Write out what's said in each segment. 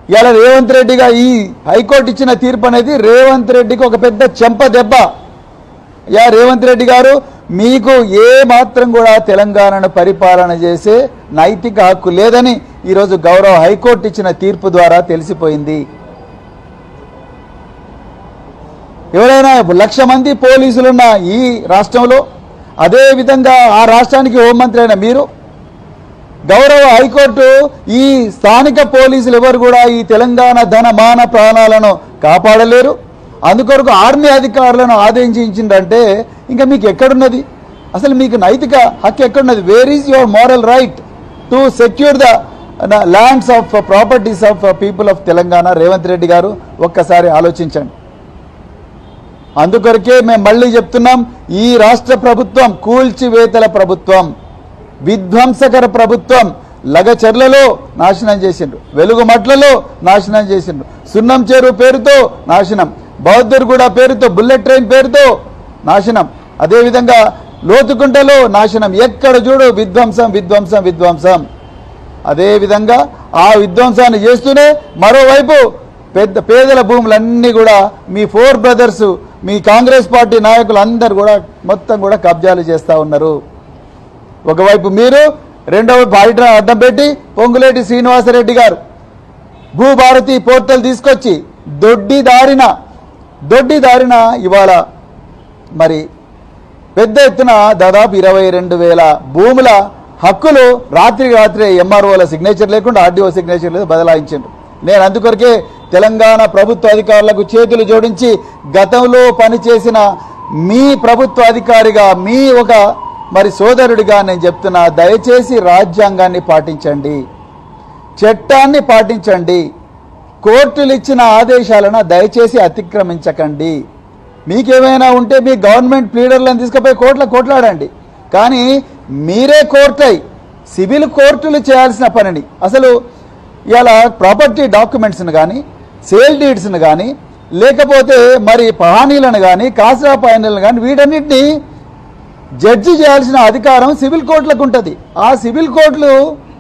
ఇవాళ రేవంత్ రెడ్డిగా ఈ హైకోర్టు ఇచ్చిన తీర్పు అనేది రేవంత్ రెడ్డికి ఒక పెద్ద చెంప దెబ్బ. రేవంత్ రెడ్డి గారు, మీకు ఏ మాత్రం కూడా తెలంగాణను పరిపాలన చేసే నైతిక హక్కు లేదని ఈరోజు గౌరవ హైకోర్టు ఇచ్చిన తీర్పు ద్వారా తెలిసిపోయింది. ఎవరైనా 1,00,000 మంది పోలీసులున్న ఈ రాష్ట్రంలో, అదే విధంగా ఆ రాష్ట్రానికి హోంమంత్రి అయిన మీరు, గౌరవ హైకోర్టు ఈ స్థానిక పోలీసులు ఎవరు కూడా ఈ తెలంగాణ ధన మాన ప్రాణాలను కాపాడలేరు, అందుకొరకు ఆర్మీ అధికారులను ఆదేశించిందంటే ఇంకా మీకు ఎక్కడున్నది? అసలు మీకు నైతిక హక్కు ఎక్కడున్నది? Where is your moral right to secure the lands of properties of people of Telangana? Revanth Reddy గారు ఒక్కసారి ఆలోచించండి. అందుకొరకే మేము మళ్ళీ చెప్తున్నాం, ఈ రాష్ట్ర ప్రభుత్వం కూల్చివేతల ప్రభుత్వం, విధ్వంసకర ప్రభుత్వం. లగచర్లలో నాశనం చేసిండ్రు, వెలుగుమట్లలో నాశనం చేసిండ్రు, సున్నం చెరువు పేరుతో నాశనం, బౌద్ధర్గూడ పేరుతో, బుల్లెట్ ట్రైన్ పేరుతో నాశనం, అదేవిధంగా లోతుకుంటలో నాశనం. ఎక్కడ చూడు విధ్వంసం విధ్వంసం విధ్వంసం. అదేవిధంగా ఆ విధ్వంసాన్ని చేస్తూనే మరోవైపు పేదల భూములన్నీ కూడా మీ 4 బ్రదర్స్, మీ కాంగ్రెస్ పార్టీ నాయకులు అందరూ కూడా మొత్తం కూడా కబ్జాలు చేస్తూ ఉన్నారు. ఒకవైపు మీరు, రెండవ వైపు హైడ్రా అడ్డం పెట్టి పొంగులేటి శ్రీనివాసరెడ్డి గారు భూభారతి పోర్టల్ తీసుకొచ్చి దొడ్డి దారిన ఇవాళ మరి పెద్ద ఎత్తున దాదాపు 22,000 భూముల హక్కులు రాత్రే ఎంఆర్ఓల సిగ్నేచర్ లేకుండా ఆర్డీఓ సిగ్నేచర్ లేదు బదలాయించారు. నేను అందుకొరకే తెలంగాణ ప్రభుత్వ అధికారులకు చేతులు జోడించి గతంలో పనిచేసిన మీ ప్రభుత్వ అధికారిగా, మీ ఒక మరి సోదరుడిగా నేను చెప్తున్నా, దయచేసి రాజ్యాంగాన్ని పాటించండి, చట్టాన్ని పాటించండి, కోర్టులు ఇచ్చిన ఆదేశాలను దయచేసి అతిక్రమించకండి. మీకేమైనా ఉంటే మీ గవర్నమెంట్ ప్లీడర్లను తీసుకుపోయి కోర్టులో కొట్లాడండి, కానీ మీరే కోర్టై సివిల్ కోర్టులు చేయాల్సిన పనిని, అసలు ఇలా ప్రాపర్టీ డాక్యుమెంట్స్ను కానీ, సేల్ డీడ్స్ను కానీ, లేకపోతే మరి పహానీలను కానీ, కాసరా పైనలను కానీ, వీటన్నిటినీ జడ్జి చేయాల్సిన అధికారం సివిల్ కోర్టులకు ఉంటుంది. ఆ సివిల్ కోర్టులు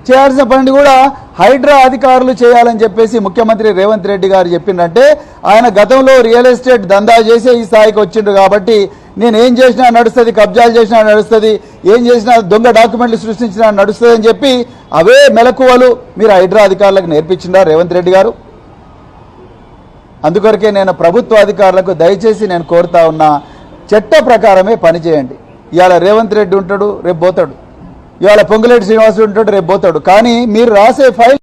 చేయాల్సిన పని కూడా హైడ్రా అధికారులు చేయాలని చెప్పేసి ముఖ్యమంత్రి రేవంత్ రెడ్డి గారు చెప్పిందంటే, ఆయన గతంలో రియల్ ఎస్టేట్ దందా చేసే ఈ స్థాయికి వచ్చిండ్రు కాబట్టి నేను ఏం చేసినా నడుస్తుంది, కబ్జాలు చేసినా నడుస్తుంది, ఏం చేసినా దొంగ డాక్యుమెంట్లు సృష్టించినా నడుస్తుంది అని చెప్పి అవే మెలకువలు మీరు హైడ్రా అధికారులకు నేర్పించిందా రేవంత్ రెడ్డి గారు? అందుకొరకే నేను ప్రభుత్వ అధికారులకు దయచేసి నేను కోరుతా ఉన్నా, చట్ట ప్రకారమే పనిచేయండి. ఇవాళ రేవంత్ రెడ్డి ఉంటాడు, రేపు పోతాడు, ఇవాళ పొంగులేటి శ్రీనివాసుడు ఉంటాడు, రేపు పోతాడు, కానీ మీరు రాసే ఫైల్